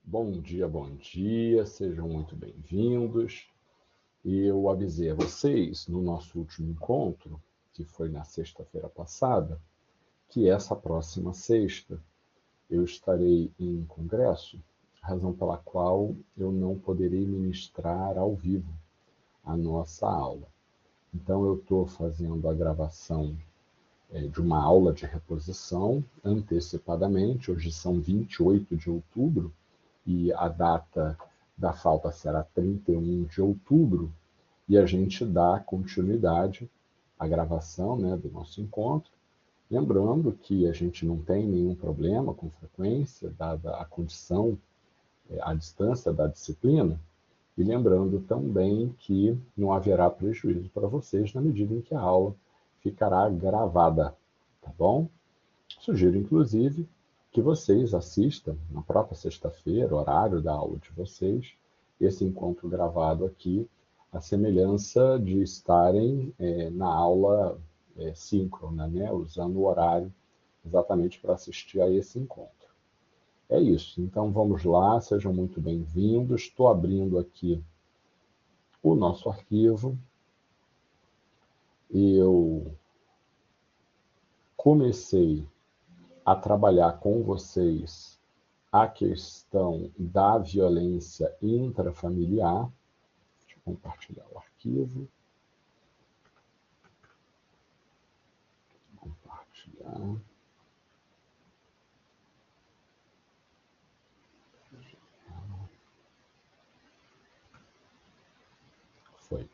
bom dia, sejam muito bem-vindos. Eu avisei a vocês no nosso último encontro, que foi na sexta-feira passada, que essa próxima sexta eu estarei em congresso, razão pela qual eu não poderei ministrar ao vivo a nossa aula. Então eu estou fazendo a gravação de uma aula de reposição antecipadamente, hoje são 28 de outubro, e a data da falta será 31 de outubro, e a gente dá continuidade à gravação, né, do nosso encontro, lembrando que a gente não tem nenhum problema com frequência, dada a condição, a distância da disciplina, e lembrando também que não haverá prejuízo para vocês na medida em que a aula ficará gravada, tá bom? Sugiro, inclusive, que vocês assistam na própria sexta-feira, horário da aula de vocês, esse encontro gravado aqui, a semelhança de estarem na aula síncrona, né, usando o horário exatamente para assistir a esse encontro. É isso, então vamos lá, sejam muito bem-vindos. Estou abrindo aqui o nosso arquivo. Eu comecei a trabalhar com vocês a questão da violência intrafamiliar. Deixa eu compartilhar o arquivo. Compartilhar. Foi.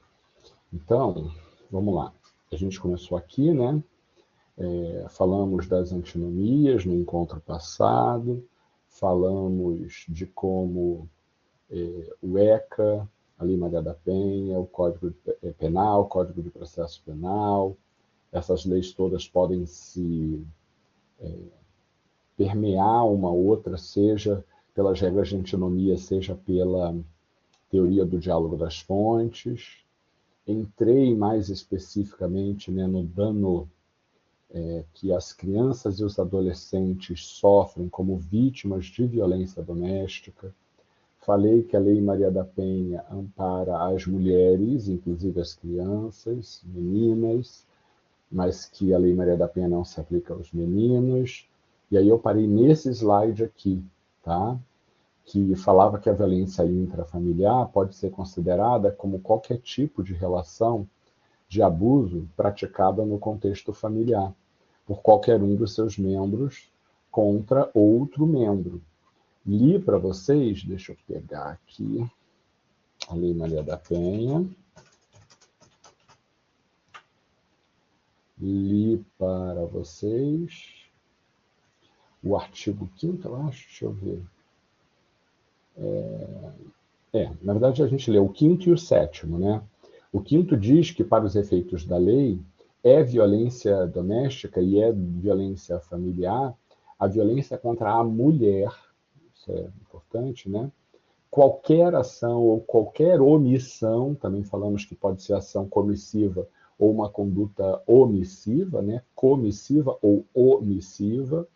Então, vamos lá. A gente começou aqui, né? Falamos das antinomias no encontro passado, falamos de como o ECA, a Lei Maria da Penha, o Código Penal, o Código de Processo Penal, essas leis todas podem se permear uma outra, seja pelas regras de antinomia, seja pela teoria do diálogo das fontes. Entrei mais especificamente, né, no dano que as crianças e os adolescentes sofrem como vítimas de violência doméstica. Falei que a Lei Maria da Penha ampara as mulheres, inclusive as crianças, meninas, mas que a Lei Maria da Penha não se aplica aos meninos. E aí eu parei nesse slide aqui, tá? Que falava que a violência intrafamiliar pode ser considerada como qualquer tipo de relação de abuso praticada no contexto familiar, por qualquer um dos seus membros contra outro membro. Li para vocês, deixa eu pegar aqui a Lei Maria da Penha. Li para vocês o artigo 5º, eu acho, deixa eu ver. Na verdade, a gente lê o 5º e o 7º, né? O 5º diz que, para os efeitos da lei, é violência doméstica e é violência familiar a violência contra a mulher, isso é importante, né? Qualquer ação ou qualquer omissão, também falamos que pode ser ação comissiva ou uma conduta omissiva, né? Comissiva ou omissiva,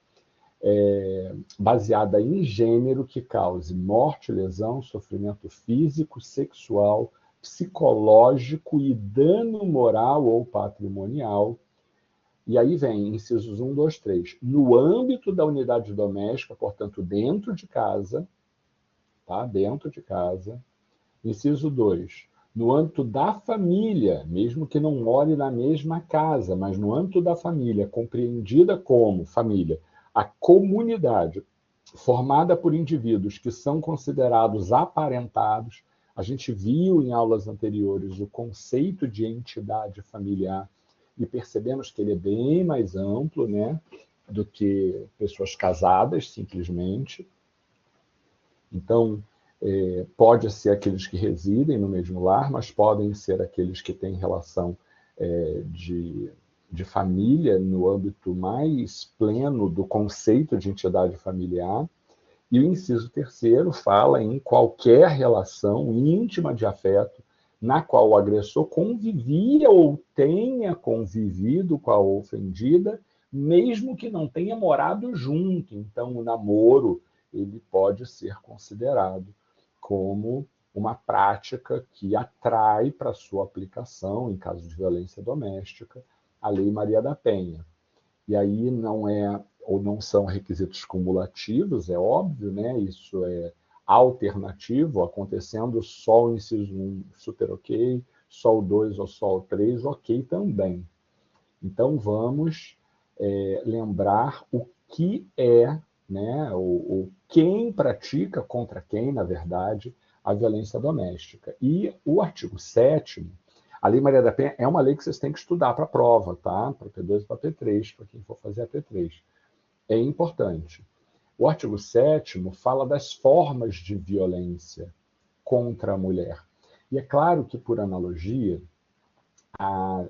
baseada em gênero que cause morte, lesão, sofrimento físico, sexual, psicológico e dano moral ou patrimonial. E aí vem incisos 1, 2, 3. No âmbito da unidade doméstica, portanto, dentro de casa, tá? Dentro de casa. Inciso 2. No âmbito da família, mesmo que não more na mesma casa, mas no âmbito da família, compreendida como família, a comunidade formada por indivíduos que são considerados aparentados. A gente viu em aulas anteriores o conceito de entidade familiar e percebemos que ele é bem mais amplo, né, do que pessoas casadas, simplesmente. Então, pode ser aqueles que residem no mesmo lar, mas podem ser aqueles que têm relação de família no âmbito mais pleno do conceito de entidade familiar. E o inciso 3º fala em qualquer relação íntima de afeto na qual o agressor convivia ou tenha convivido com a ofendida, mesmo que não tenha morado junto. Então, o namoro ele pode ser considerado como uma prática que atrai para sua aplicação, em caso de violência doméstica, a Lei Maria da Penha. E aí não é, ou não são requisitos cumulativos, é óbvio, né? Isso é alternativo, acontecendo só o inciso 1, super ok, só o 2 ou só o 3, ok também. Então vamos lembrar o que é, né, quem pratica contra quem, na verdade, a violência doméstica. E o artigo 7º, a Lei Maria da Penha é uma lei que vocês têm que estudar para a prova, tá? Para P2 e para P3, para quem for fazer a P3. É importante. O artigo 7º fala das formas de violência contra a mulher. E é claro que, por analogia, a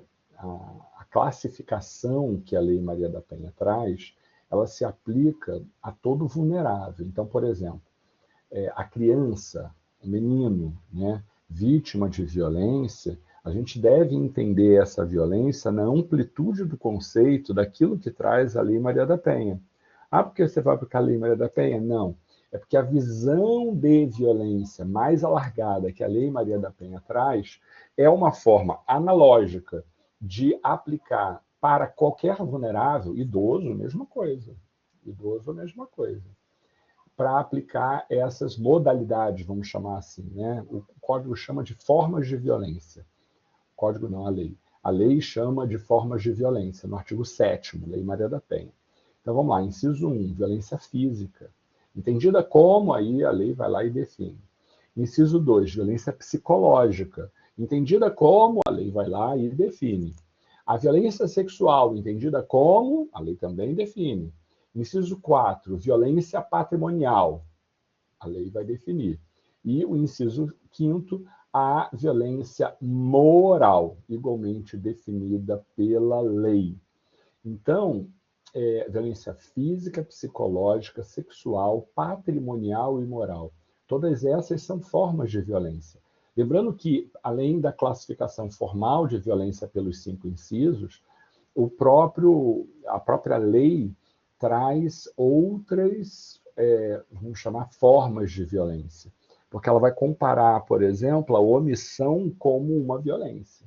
classificação que a Lei Maria da Penha traz, ela se aplica a todo vulnerável. Então, por exemplo, a criança, o menino, né, vítima de violência, a gente deve entender essa violência na amplitude do conceito daquilo que traz a Lei Maria da Penha. Ah, porque você vai aplicar a Lei Maria da Penha? Não. É porque a visão de violência mais alargada que a Lei Maria da Penha traz é uma forma analógica de aplicar para qualquer vulnerável, idoso, mesma coisa. Idoso, mesma coisa. Para aplicar essas modalidades, vamos chamar assim, né? O código chama de formas de violência. O código não, a lei. A lei chama de formas de violência, no artigo 7º, Lei Maria da Penha. Então vamos lá, inciso 1, violência física. Entendida como, aí a lei vai lá e define. Inciso 2, violência psicológica. Entendida como, a lei vai lá e define. A violência sexual, entendida como, a lei também define. Inciso 4, violência patrimonial. A lei vai definir. E o inciso 5º, a violência moral, igualmente definida pela lei. Então, violência física, psicológica, sexual, patrimonial e moral. Todas essas são formas de violência. Lembrando que, além da classificação formal de violência pelos 5 incisos, a própria lei traz outras, vamos chamar, formas de violência. Porque ela vai comparar, por exemplo, a omissão como uma violência.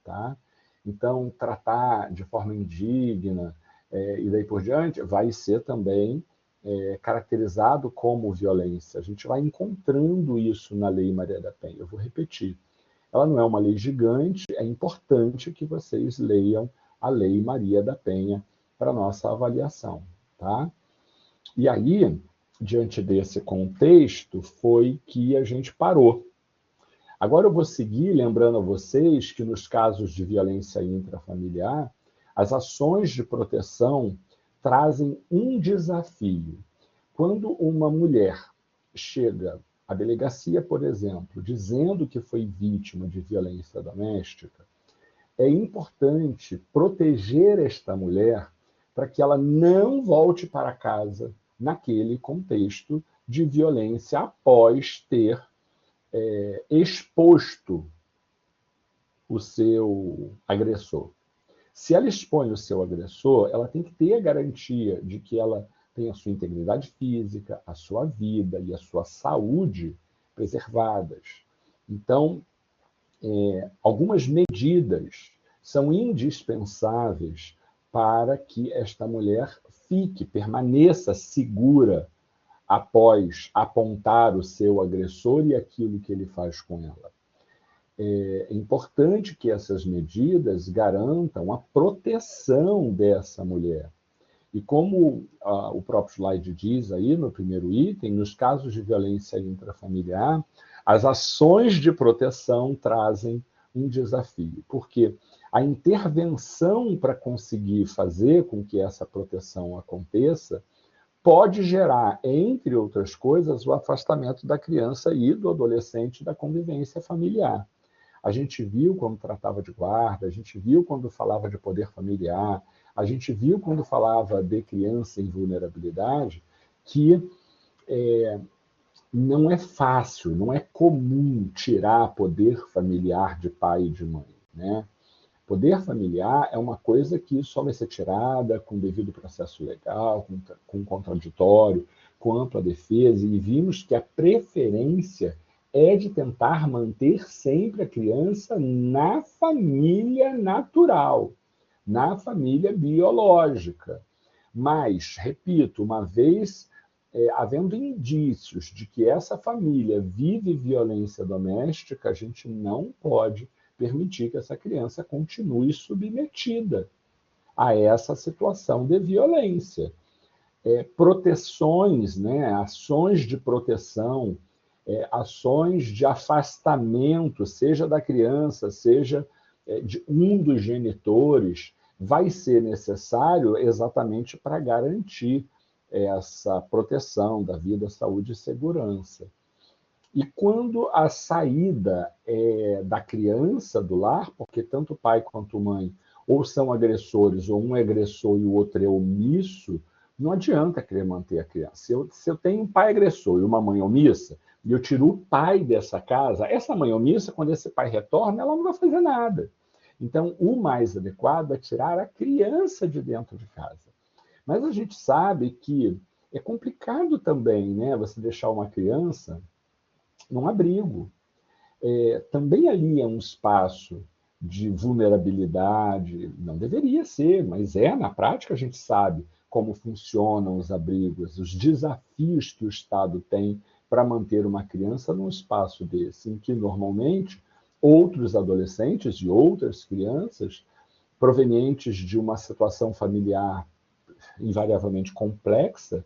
Tá? Então, tratar de forma indigna e daí por diante vai ser também caracterizado como violência. A gente vai encontrando isso na Lei Maria da Penha. Eu vou repetir. Ela não é uma lei gigante, é importante que vocês leiam a Lei Maria da Penha para nossa avaliação. Tá? E aí, diante desse contexto, foi que a gente parou. Agora eu vou seguir lembrando a vocês que nos casos de violência intrafamiliar, as ações de proteção trazem um desafio. Quando uma mulher chega à delegacia, por exemplo, dizendo que foi vítima de violência doméstica, é importante proteger esta mulher para que ela não volte para casa naquele contexto de violência após ter exposto o seu agressor. Se ela expõe o seu agressor, ela tem que ter a garantia de que ela tem a sua integridade física, a sua vida e a sua saúde preservadas. Então, algumas medidas são indispensáveis para que esta mulher permaneça segura após apontar o seu agressor e aquilo que ele faz com ela. É importante que essas medidas garantam a proteção dessa mulher. E como o próprio slide diz aí no primeiro item, nos casos de violência intrafamiliar, as ações de proteção trazem um desafio, porque a intervenção para conseguir fazer com que essa proteção aconteça pode gerar, entre outras coisas, o afastamento da criança e do adolescente da convivência familiar. A gente viu quando tratava de guarda, a gente viu quando falava de poder familiar, a gente viu quando falava de criança em vulnerabilidade, que não é fácil, não é comum tirar poder familiar de pai e de mãe, né? Poder familiar é uma coisa que só vai ser tirada com devido processo legal, com contraditório, com ampla defesa e vimos que a preferência é de tentar manter sempre a criança na família natural, na família biológica. Mas, repito, uma vez havendo indícios de que essa família vive violência doméstica, a gente não pode permitir que essa criança continue submetida a essa situação de violência. Proteções, né, ações de proteção, ações de afastamento, seja da criança, seja de um dos genitores, vai ser necessário exatamente para garantir essa proteção da vida, saúde e segurança. E quando a saída da criança do lar, porque tanto o pai quanto a mãe ou são agressores, ou um é agressor e o outro é omisso, não adianta querer manter a criança. Se eu tenho um pai agressor e uma mãe omissa, e eu tiro o pai dessa casa, essa mãe omissa, quando esse pai retorna, ela não vai fazer nada. Então, o mais adequado é tirar a criança de dentro de casa. Mas a gente sabe que é complicado também, né, você deixar uma criança num abrigo. Também ali é um espaço de vulnerabilidade, não deveria ser, mas na prática a gente sabe como funcionam os abrigos, os desafios que o Estado tem para manter uma criança num espaço desse, em que normalmente outros adolescentes e outras crianças provenientes de uma situação familiar invariavelmente complexa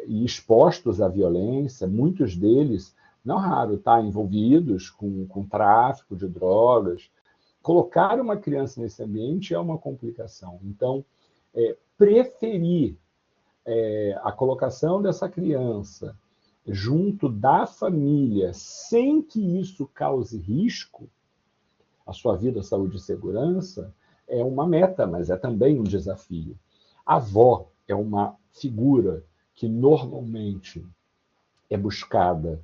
e expostos à violência, muitos deles, não raro, envolvidos com tráfico de drogas. Colocar uma criança nesse ambiente é uma complicação. Então, preferir a colocação dessa criança junto da família, sem que isso cause risco à sua vida, saúde e segurança, é uma meta, mas é também um desafio. A avó é uma figura que normalmente é buscada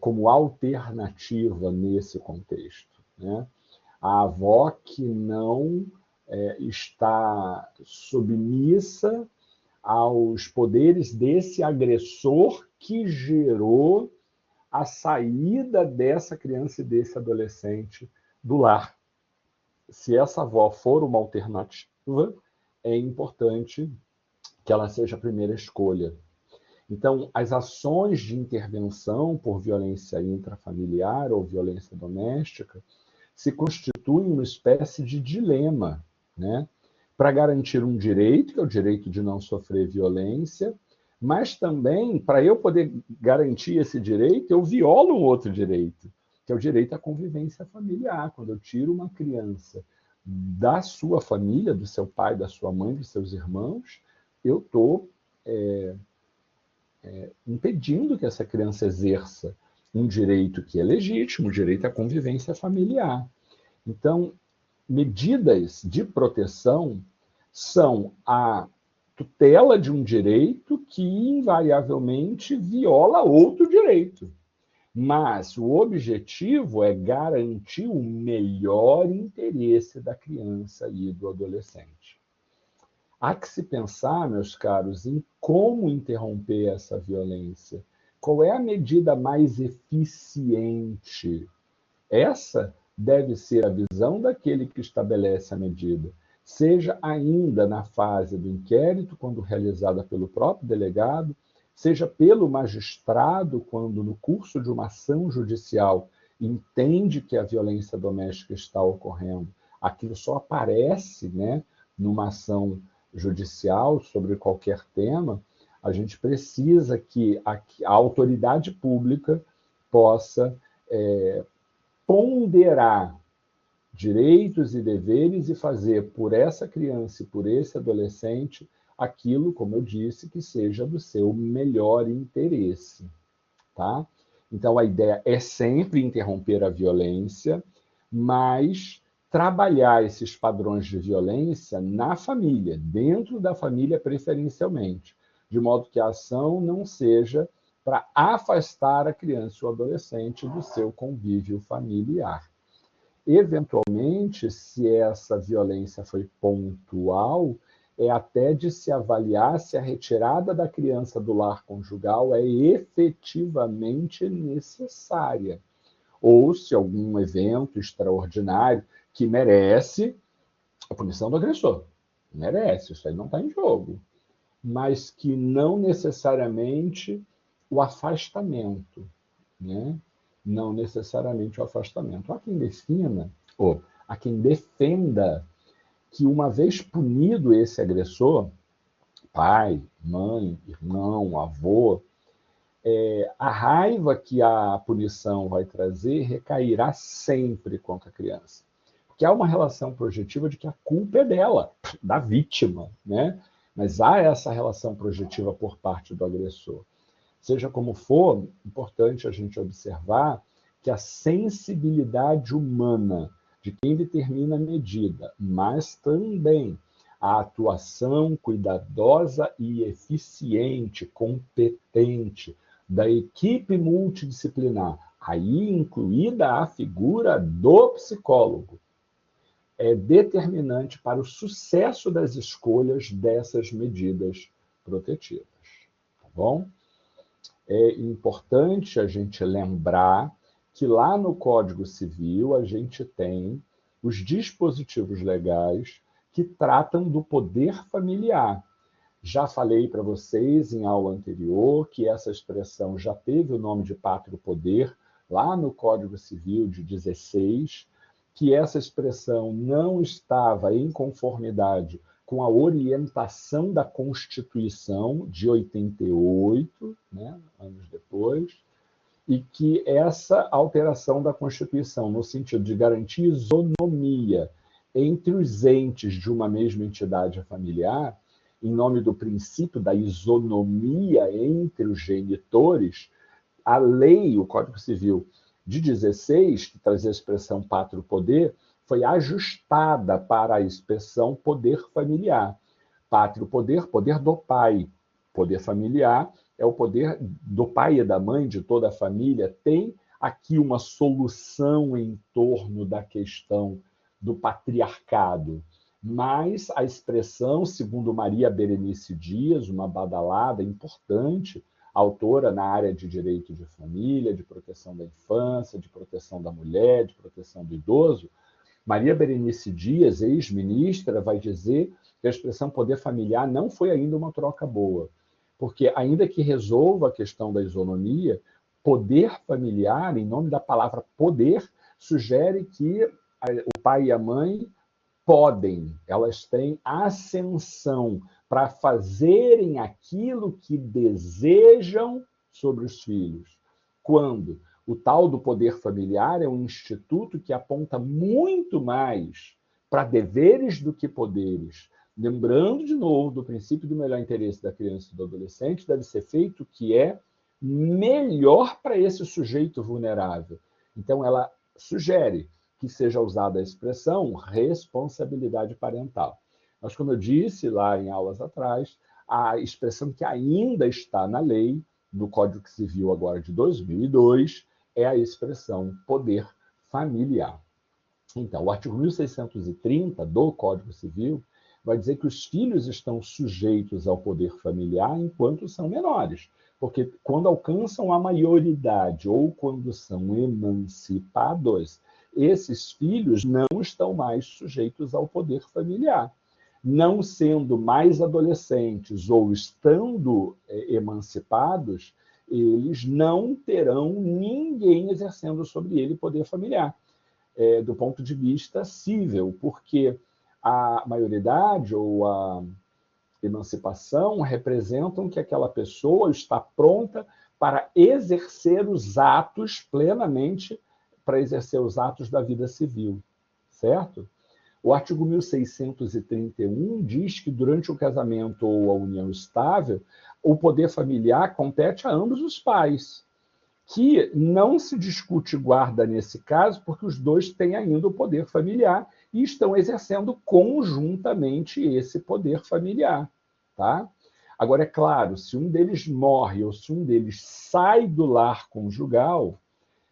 como alternativa nesse contexto, né? A avó que não está submissa aos poderes desse agressor que gerou a saída dessa criança e desse adolescente do lar. Se essa avó for uma alternativa, é importante que ela seja a primeira escolha. Então, as ações de intervenção por violência intrafamiliar ou violência doméstica se constituem uma espécie de dilema, né? Para garantir um direito, que é o direito de não sofrer violência, mas também, para eu poder garantir esse direito, eu violo um outro direito, que é o direito à convivência familiar. Quando eu tiro uma criança da sua família, do seu pai, da sua mãe, dos seus irmãos, eu estou impedindo que essa criança exerça um direito que é legítimo, o direito à convivência familiar. Então, medidas de proteção são a tutela de um direito que invariavelmente viola outro direito. Mas o objetivo é garantir o melhor interesse da criança e do adolescente. Há que se pensar, meus caros, em como interromper essa violência. Qual é a medida mais eficiente? Essa deve ser a visão daquele que estabelece a medida, seja ainda na fase do inquérito, quando realizada pelo próprio delegado, seja pelo magistrado, quando no curso de uma ação judicial entende que a violência doméstica está ocorrendo. Aquilo só aparece, né, numa ação judicial sobre qualquer tema. A gente precisa que a autoridade pública possa ponderar direitos e deveres e fazer por essa criança e por esse adolescente aquilo, como eu disse, que seja do seu melhor interesse, tá? Então, a ideia é sempre interromper a violência, mas trabalhar esses padrões de violência na família, dentro da família preferencialmente, de modo que a ação não seja para afastar a criança ou adolescente do seu convívio familiar. Eventualmente, se essa violência foi pontual, é até de se avaliar se a retirada da criança do lar conjugal é efetivamente necessária, ou se algum evento extraordinário que merece a punição do agressor. Merece, isso aí não está em jogo. Mas que não necessariamente o afastamento, né? Não necessariamente o afastamento. Há quem defina, ou há quem defenda que uma vez punido esse agressor, pai, mãe, irmão, avô, a raiva que a punição vai trazer recairá sempre contra a criança. Porque há uma relação projetiva de que a culpa é dela, da vítima, né? Mas há essa relação projetiva por parte do agressor. Seja como for, importante a gente observar que a sensibilidade humana de quem determina a medida, mas também a atuação cuidadosa e eficiente, competente da equipe multidisciplinar, aí incluída a figura do psicólogo, é determinante para o sucesso das escolhas dessas medidas protetivas. Tá bom? É importante a gente lembrar que lá no Código Civil a gente tem os dispositivos legais que tratam do poder familiar. Já falei para vocês em aula anterior que essa expressão já teve o nome de pátrio poder lá no Código Civil de 16, que essa expressão não estava em conformidade com a orientação da Constituição de 88, né, anos depois, e que essa alteração da Constituição, no sentido de garantir isonomia entre os entes de uma mesma entidade familiar, em nome do princípio da isonomia entre os genitores, a lei, o Código Civil de 16, que trazia a expressão pátrio poder, foi ajustada para a expressão poder familiar. Pátrio poder, poder do pai. Poder familiar é o poder do pai e da mãe, de toda a família. Tem aqui uma solução em torno da questão do patriarcado. Mas a expressão, segundo Maria Berenice Dias, uma badalada importante, autora na área de direito de família, de proteção da infância, de proteção da mulher, de proteção do idoso, Maria Berenice Dias, ex-ministra, vai dizer que a expressão poder familiar não foi ainda uma troca boa, porque ainda que resolva a questão da isonomia, poder familiar, em nome da palavra poder, sugere que o pai e a mãe podem, elas têm ascensão para fazerem aquilo que desejam sobre os filhos. Quando o tal do poder familiar é um instituto que aponta muito mais para deveres do que poderes. Lembrando, de novo, do princípio do melhor interesse da criança e do adolescente, deve ser feito o que é melhor para esse sujeito vulnerável. Então, ela sugere que seja usada a expressão responsabilidade parental. Mas, como eu disse lá em aulas atrás, a expressão que ainda está na lei, do Código Civil agora de 2002, é a expressão poder familiar. Então, o artigo 1630 do Código Civil vai dizer que os filhos estão sujeitos ao poder familiar enquanto são menores, porque quando alcançam a maioridade ou quando são emancipados, esses filhos não estão mais sujeitos ao poder familiar. Não sendo mais adolescentes ou estando emancipados, eles não terão ninguém exercendo sobre ele poder familiar, do ponto de vista civil, porque a maioridade ou a emancipação representam que aquela pessoa está pronta para exercer os atos plenamente, para exercer os atos da vida civil, certo? O artigo 1631 diz que durante o casamento ou a união estável, o poder familiar compete a ambos os pais, que não se discute guarda nesse caso, porque os dois têm ainda o poder familiar e estão exercendo conjuntamente esse poder familiar. Tá? Agora, é claro, se um deles morre ou se um deles sai do lar conjugal,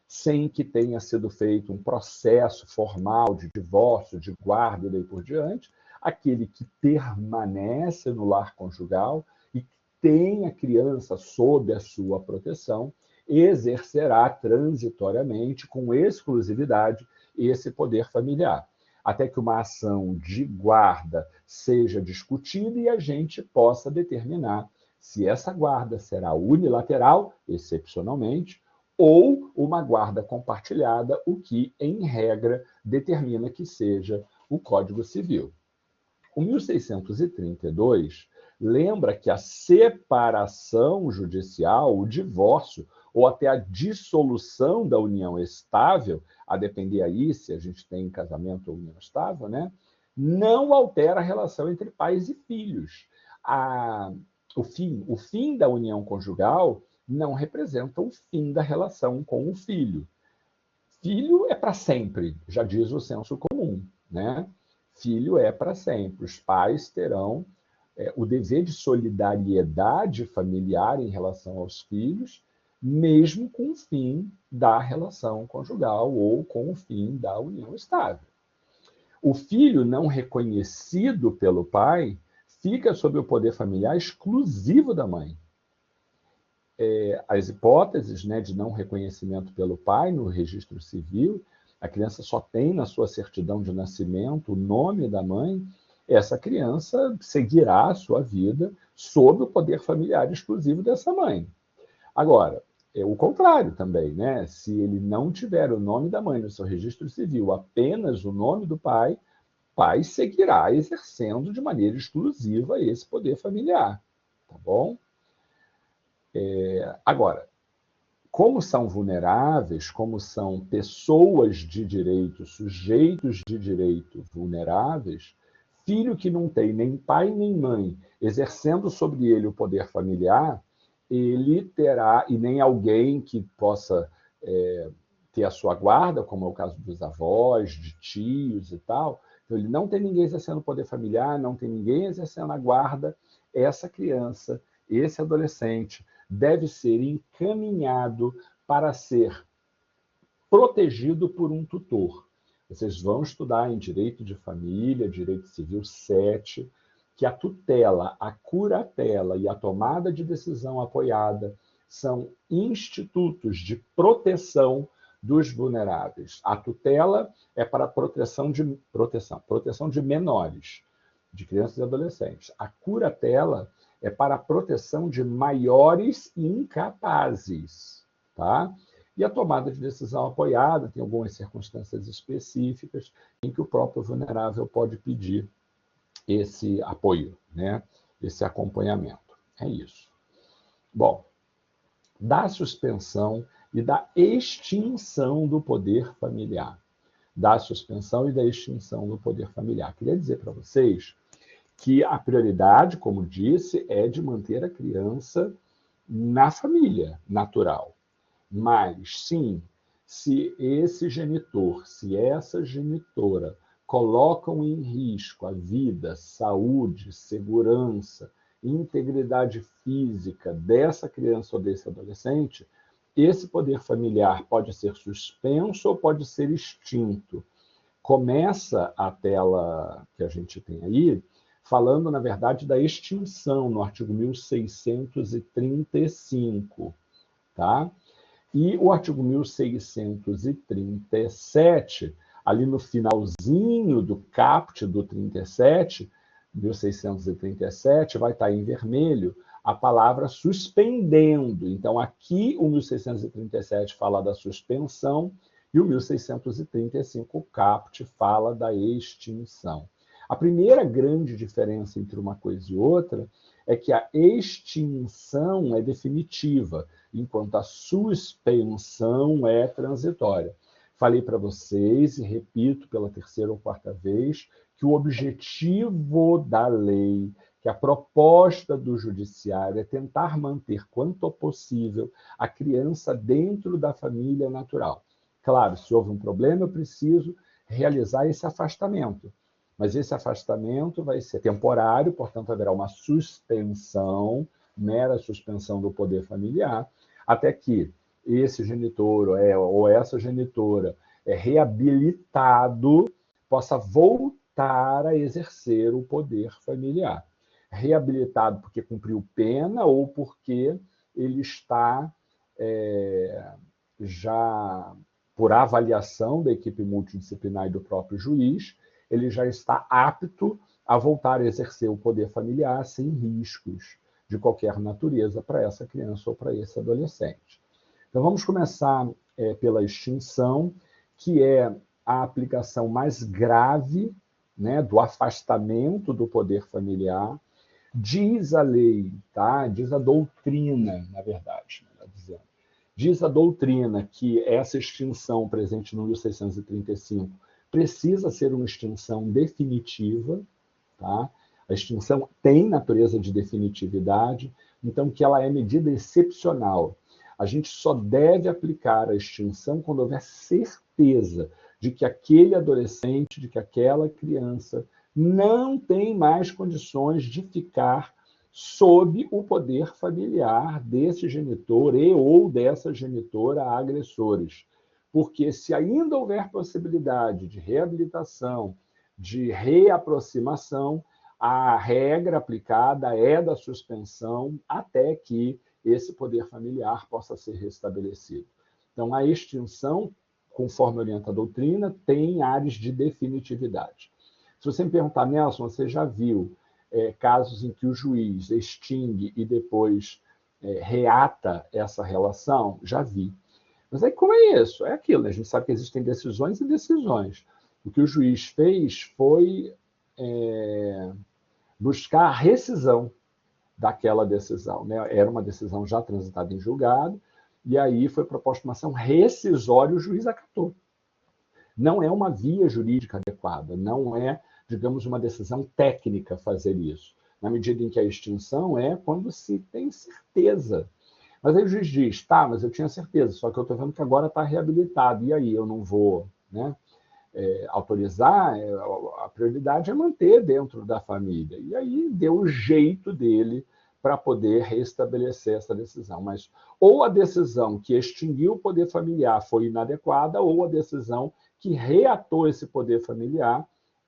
sem que tenha sido feito um processo formal de divórcio, de guarda e daí por diante, aquele que permanece no lar conjugal e tem a criança sob a sua proteção, exercerá transitoriamente, com exclusividade, esse poder familiar, até que uma ação de guarda seja discutida e a gente possa determinar se essa guarda será unilateral, excepcionalmente, ou uma guarda compartilhada, o que, em regra, determina que seja o Código Civil. O 1632 lembra que a separação judicial, o divórcio, ou até a dissolução da união estável, a depender aí se a gente tem casamento ou união estável, né, não altera a relação entre pais e filhos. O fim da união conjugal não representa o fim da relação com o filho. Filho é para sempre, já diz o senso comum, né? Filho é para sempre. Os pais terão o dever de solidariedade familiar em relação aos filhos, mesmo com o fim da relação conjugal ou com o fim da união estável. O filho não reconhecido pelo pai fica sob o poder familiar exclusivo da mãe. As hipóteses, né, de não reconhecimento pelo pai no registro civil, a criança só tem na sua certidão de nascimento o nome da mãe, essa criança seguirá a sua vida sob o poder familiar exclusivo dessa mãe. Agora, é o contrário também, né? Se ele não tiver o nome da mãe no seu registro civil, apenas o nome do pai, o pai seguirá exercendo de maneira exclusiva esse poder familiar, tá bom? Agora, como são vulneráveis, como são pessoas de direito, sujeitos de direito vulneráveis, filho que não tem nem pai nem mãe exercendo sobre ele o poder familiar, ele terá, e nem alguém que possa ter a sua guarda, como é o caso dos avós, de tios e tal, então ele não tem ninguém exercendo o poder familiar, não tem ninguém exercendo a guarda, essa criança, esse adolescente, deve ser encaminhado para ser protegido por um tutor. Vocês vão estudar em Direito de Família, Direito Civil 7, que a tutela, a curatela e a tomada de decisão apoiada são institutos de proteção dos vulneráveis. A tutela é para proteção de menores, de crianças e adolescentes. A curatela é para a proteção de maiores incapazes, tá? E a tomada de decisão apoiada tem algumas circunstâncias específicas em que o próprio vulnerável pode pedir esse apoio, né? Esse acompanhamento. É isso. Bom, da suspensão e da extinção do poder familiar. Da suspensão e da extinção do poder familiar. Queria dizer para vocês que a prioridade, como disse, é de manter a criança na família natural. Mas, sim, se esse genitor, se essa genitora colocam em risco a vida, saúde, segurança, integridade física dessa criança ou desse adolescente, esse poder familiar pode ser suspenso ou pode ser extinto. Começa a tela que a gente tem aí, falando, na verdade, da extinção, no artigo 1635, tá? E o artigo 1637, ali no finalzinho do caput do 37, 1637, vai estar em vermelho a palavra suspendendo. Então, aqui o 1637 fala da suspensão e o 1635, o caput, fala da extinção. A primeira grande diferença entre uma coisa e outra é que a extinção é definitiva, enquanto a suspensão é transitória. Falei para vocês, e repito pela terceira ou quarta vez, que o objetivo da lei, que a proposta do judiciário é tentar manter quanto possível a criança dentro da família natural. Claro, se houve um problema, eu preciso realizar esse afastamento. Mas esse afastamento vai ser temporário, portanto, haverá uma suspensão, mera suspensão do poder familiar, até que esse genitor ou essa genitora reabilitado possa voltar voltar a exercer o poder familiar. Reabilitado porque cumpriu pena ou porque ele está já, por avaliação da equipe multidisciplinar e do próprio juiz, ele já está apto a voltar a exercer o poder familiar sem riscos de qualquer natureza para essa criança ou para esse adolescente. Então, vamos começar pela extinção, que é a aplicação mais grave, né, do afastamento do poder familiar. Diz a lei, tá? Diz a doutrina, na verdade, melhor dizendo. Diz a doutrina que essa extinção presente no 1635 precisa ser uma extinção definitiva, tá? A extinção tem natureza de definitividade, então que ela é medida excepcional. A gente só deve aplicar a extinção quando houver certeza de que aquele adolescente, de que aquela criança não tem mais condições de ficar sob o poder familiar desse genitor e ou dessa genitora a agressores. Porque se ainda houver possibilidade de reabilitação, de reaproximação, a regra aplicada é da suspensão até que esse poder familiar possa ser restabelecido. Então, a extinção, conforme orienta a doutrina, tem áreas de definitividade. Se você me perguntar, Nelson, você já viu casos em que o juiz extingue e depois reata essa relação? Já vi. Mas aí como é isso? É aquilo, né? A gente sabe que existem decisões e decisões. O que o juiz fez foi buscar a rescisão daquela decisão, né? Era uma decisão já transitada em julgado, e aí foi proposta uma ação rescisória e o juiz acatou. Não é uma via jurídica adequada, não é, digamos, uma decisão técnica fazer isso. Na medida em que a extinção é quando se tem certeza. Mas aí o juiz diz, tá, mas eu tinha certeza, só que eu estou vendo que agora está reabilitado, e aí eu não vou, né, autorizar, a prioridade é manter dentro da família. E aí deu o jeito dele para poder restabelecer essa decisão. Mas ou a decisão que extinguiu o poder familiar foi inadequada, ou a decisão que reatou esse poder familiar,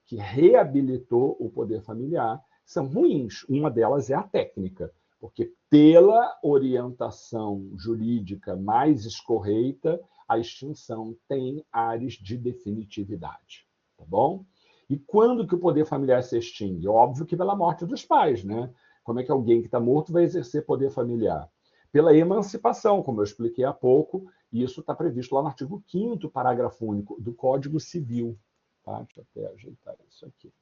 que reabilitou o poder familiar, são ruins. Uma delas é a técnica, porque pela orientação jurídica mais escorreita, a extinção tem áreas de definitividade, tá bom? E quando que o poder familiar se extingue? Óbvio que pela morte dos pais, né? Como é que alguém que está morto vai exercer poder familiar? Pela emancipação, como eu expliquei há pouco, e isso está previsto lá no artigo 5º, parágrafo único do Código Civil. Tá? Deixa eu até ajeitar isso aqui.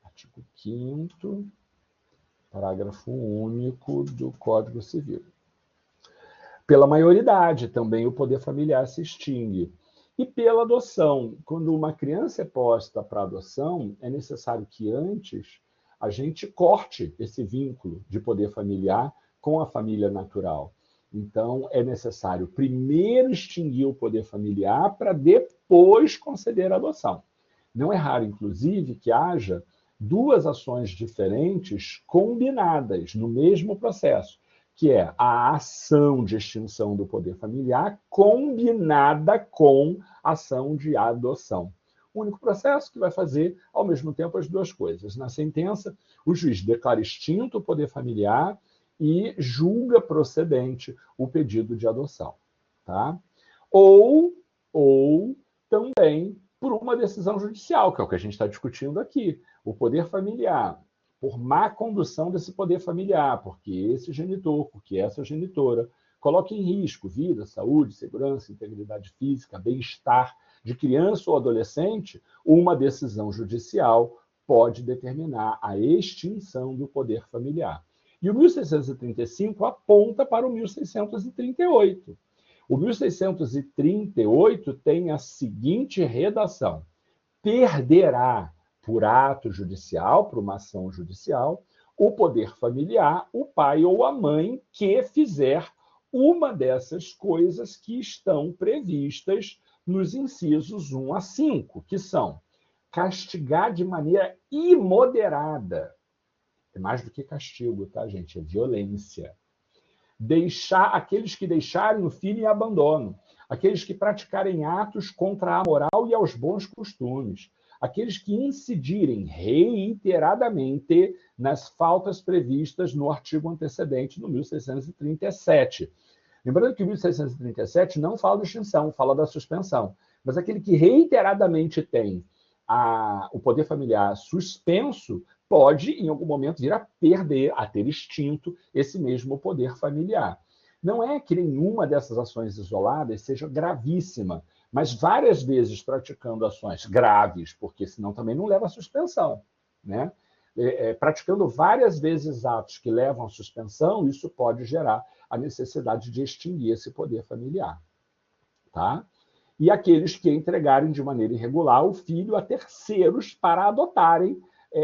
Artigo 5º, parágrafo único do Código Civil. Pela maioridade, também o poder familiar se extingue. E pela adoção. Quando uma criança é posta para adoção, é necessário que antes a gente corte esse vínculo de poder familiar com a família natural. Então, é necessário primeiro extinguir o poder familiar para depois conceder a adoção. Não é raro, inclusive, que haja duas ações diferentes combinadas no mesmo processo, que é a ação de extinção do poder familiar combinada com a ação de adoção. O único processo que vai fazer, ao mesmo tempo, as duas coisas. Na sentença, o juiz declara extinto o poder familiar e julga procedente o pedido de adoção. Tá? Ou também por uma decisão judicial, que é o que a gente está discutindo aqui. O poder familiar, por má condução desse poder familiar, porque esse genitor, porque essa genitora coloca em risco vida, saúde, segurança, integridade física, bem-estar de criança ou adolescente, uma decisão judicial pode determinar a extinção do poder familiar. E o 1635 aponta para o 1638. O 1638 tem a seguinte redação: perderá, por ato judicial, por uma ação judicial, o poder familiar, o pai ou a mãe que fizer uma dessas coisas que estão previstas nos incisos 1 a 5, que são castigar de maneira imoderada. É mais do que castigo, tá, gente? É violência. Deixar aqueles que deixarem o filho em abandono. aqueles que praticarem atos contra a moral e aos bons costumes, aqueles que incidirem reiteradamente nas faltas previstas no artigo antecedente, no 1637. Lembrando que o 1637 não fala da extinção, fala da suspensão. Mas aquele que reiteradamente tem o poder familiar suspenso pode, em algum momento, vir a perder, a ter extinto esse mesmo poder familiar. Não é que nenhuma dessas ações isoladas seja gravíssima, mas várias vezes praticando ações graves, porque senão também não leva à suspensão, né? Praticando várias vezes atos que levam à suspensão, isso pode gerar a necessidade de extinguir esse poder familiar, tá? E aqueles que entregarem de maneira irregular o filho a terceiros para adotarem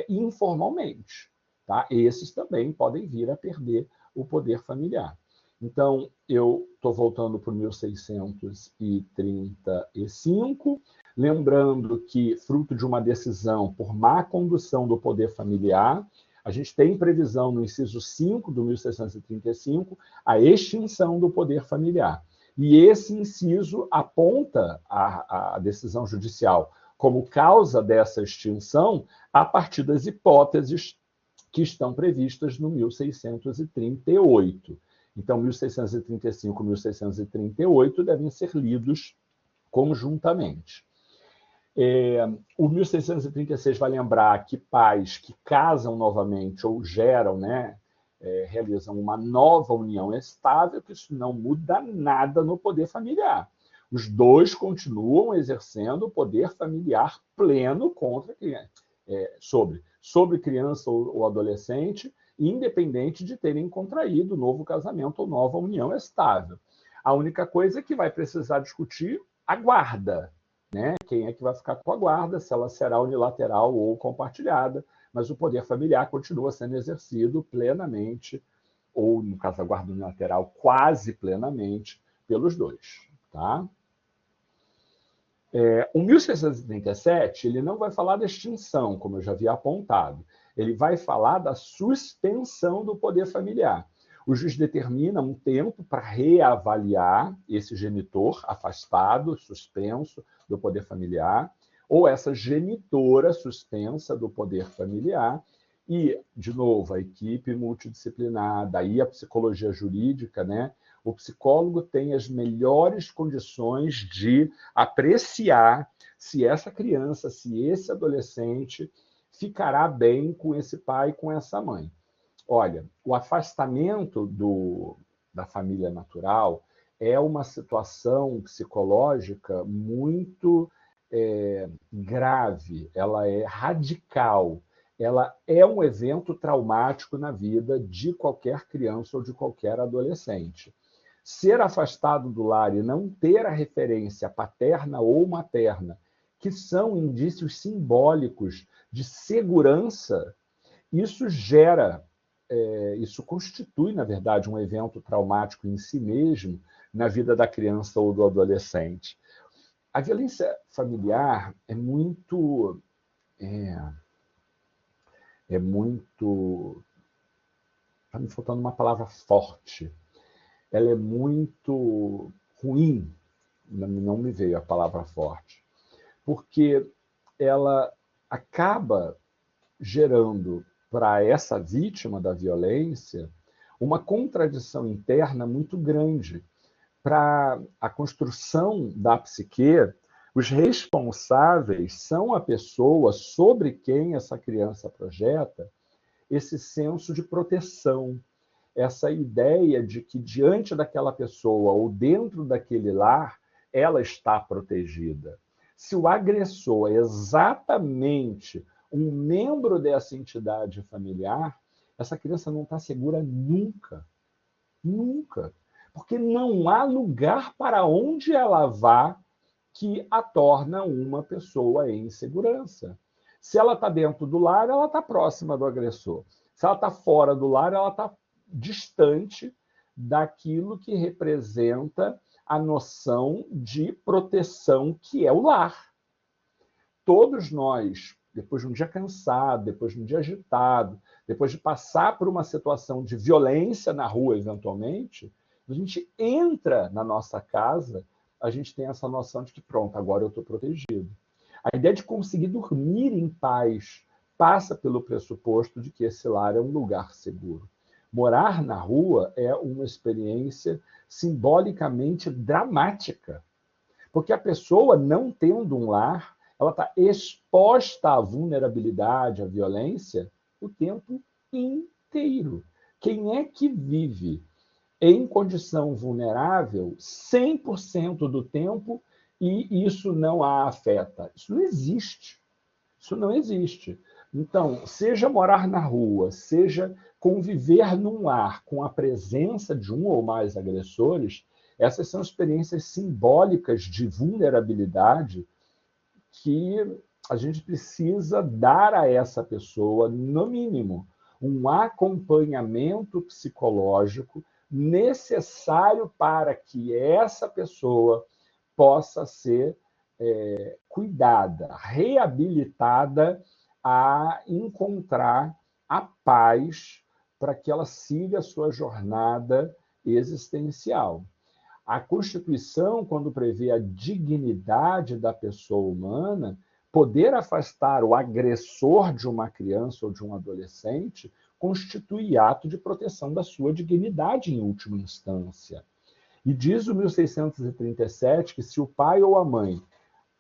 informalmente, tá? Esses também podem vir a perder o poder familiar. Então, eu estou voltando para o 1635, lembrando que, fruto de uma decisão por má condução do poder familiar, a gente tem previsão no inciso 5 do 1635 a extinção do poder familiar. E esse inciso aponta a decisão judicial como causa dessa extinção a partir das hipóteses que estão previstas no 1638. Então, 1635 e 1638 devem ser lidos conjuntamente. O 1636 vai lembrar que pais que casam novamente ou geram, né, realizam uma nova união estável, que isso não muda nada no poder familiar. Os dois continuam exercendo o poder familiar pleno contra sobre criança ou adolescente, independente de terem contraído novo casamento ou nova união estável. A única coisa que vai precisar discutir a guarda, né? Quem é que vai ficar com a guarda, se ela será unilateral ou compartilhada, mas o poder familiar continua sendo exercido plenamente, ou, no caso da guarda unilateral, quase plenamente, pelos dois. Tá? O 1637 ele não vai falar da extinção, como eu já havia apontado. Ele vai falar da suspensão do poder familiar. O juiz determina um tempo para reavaliar esse genitor afastado, suspenso do poder familiar, ou essa genitora suspensa do poder familiar, e, de novo, a equipe multidisciplinar, daí a psicologia jurídica, né? O psicólogo tem as melhores condições de apreciar se essa criança, se esse adolescente ficará bem com esse pai e com essa mãe. Olha, o afastamento da família natural é uma situação psicológica muito grave, ela é radical, ela é um evento traumático na vida de qualquer criança ou de qualquer adolescente. Ser afastado do lar e não ter a referência paterna ou materna, que são indícios simbólicos de segurança, isso constitui, na verdade, um evento traumático em si mesmo na vida da criança ou do adolescente. A violência familiar é muito... Está me faltando uma palavra forte. Ela é muito ruim, não me veio a palavra forte, porque ela acaba gerando para essa vítima da violência uma contradição interna muito grande. Para a construção da psique, os responsáveis são a pessoa sobre quem essa criança projeta esse senso de proteção, essa ideia de que diante daquela pessoa ou dentro daquele lar, ela está protegida. Se o agressor é exatamente um membro dessa entidade familiar, essa criança não está segura nunca. Nunca. Porque não há lugar para onde ela vá que a torna uma pessoa em segurança. Se ela está dentro do lar, ela está próxima do agressor. Se ela está fora do lar, ela está distante daquilo que representa a noção de proteção que é o lar. Todos nós, depois de um dia cansado, depois de um dia agitado, depois de passar por uma situação de violência na rua, eventualmente, a gente entra na nossa casa a gente tem essa noção de que, pronto, agora eu estou protegido. A ideia de conseguir dormir em paz passa pelo pressuposto de que esse lar é um lugar seguro. Morar na rua é uma experiência simbolicamente dramática, porque a pessoa, não tendo um lar, ela está exposta à vulnerabilidade, à violência, o tempo inteiro. Quem é que vive em condição vulnerável 100% do tempo e isso não a afeta? Isso não existe. Isso não existe. Então, seja morar na rua, seja conviver num lar com a presença de um ou mais agressores, essas são experiências simbólicas de vulnerabilidade que a gente precisa dar a essa pessoa, no mínimo, um acompanhamento psicológico necessário para que essa pessoa possa ser cuidada, reabilitada a encontrar a paz para que ela siga a sua jornada existencial. A Constituição, quando prevê a dignidade da pessoa humana, poder afastar o agressor de uma criança ou de um adolescente constitui ato de proteção da sua dignidade em última instância. E diz o 1637 que se o pai ou a mãe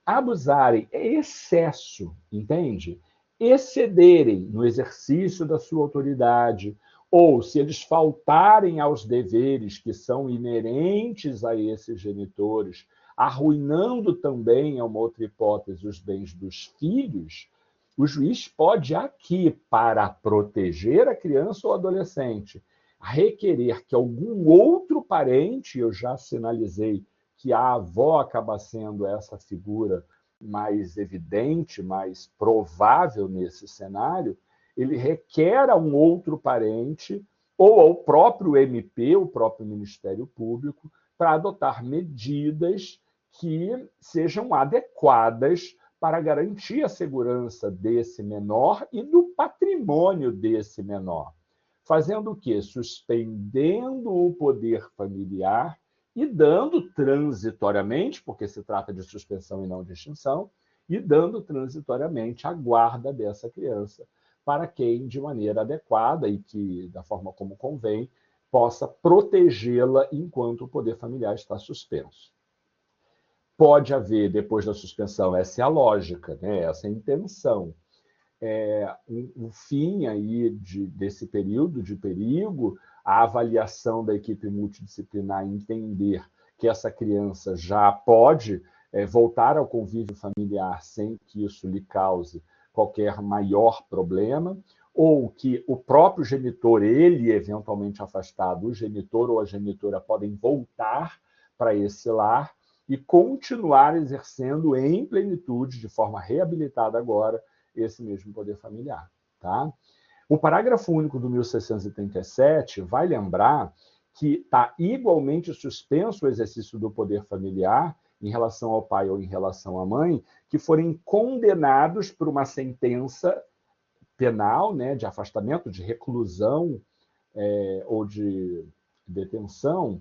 abusarem, é excesso, entende? Excederem no exercício da sua autoridade, ou se eles faltarem aos deveres que são inerentes a esses genitores, arruinando também, é uma outra hipótese, os bens dos filhos, o juiz pode aqui, para proteger a criança ou adolescente, requerer que algum outro parente, eu já sinalizei que a avó acaba sendo essa figura mais evidente, mais provável nesse cenário, ele requer a um outro parente ou ao próprio MP, o próprio Ministério Público, para adotar medidas que sejam adequadas para garantir a segurança desse menor e do patrimônio desse menor. Fazendo o quê? Suspendendo o poder familiar e dando transitoriamente, porque se trata de suspensão e não de extinção, e dando transitoriamente a guarda dessa criança para quem, de maneira adequada e que, da forma como convém, possa protegê-la enquanto o poder familiar está suspenso. Pode haver, depois da suspensão, essa é a lógica, né? Essa é a intenção. O fim aí desse período de perigo, a avaliação da equipe multidisciplinar entender que essa criança já pode voltar ao convívio familiar sem que isso lhe cause qualquer maior problema, ou que o próprio genitor, ele eventualmente afastado, o genitor ou a genitora podem voltar para esse lar e continuar exercendo em plenitude, de forma reabilitada agora, esse mesmo poder familiar. Tá? O parágrafo único do 1637 vai lembrar que está igualmente suspenso o exercício do poder familiar em relação ao pai ou em relação à mãe, que forem condenados por uma sentença penal, né, de afastamento, de reclusão ou de detenção,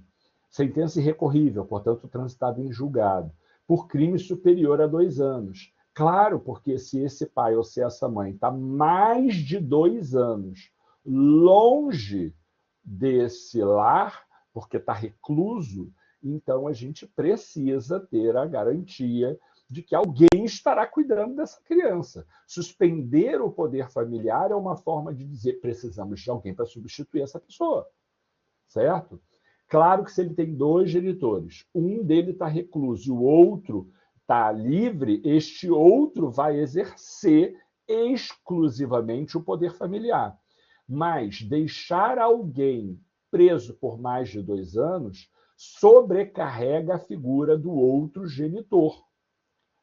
sentença irrecorrível, portanto, transitada em julgado, por crime superior a 2 anos. Claro, porque se esse pai ou se essa mãe está mais de 2 anos longe desse lar, porque está recluso, então a gente precisa ter a garantia de que alguém estará cuidando dessa criança. Suspender o poder familiar é uma forma de dizer precisamos de alguém para substituir essa pessoa, certo? Claro que se ele tem 2 genitores, um dele está recluso e o outro está livre, este outro vai exercer exclusivamente o poder familiar. Mas deixar alguém preso por mais de 2 anos sobrecarrega a figura do outro genitor,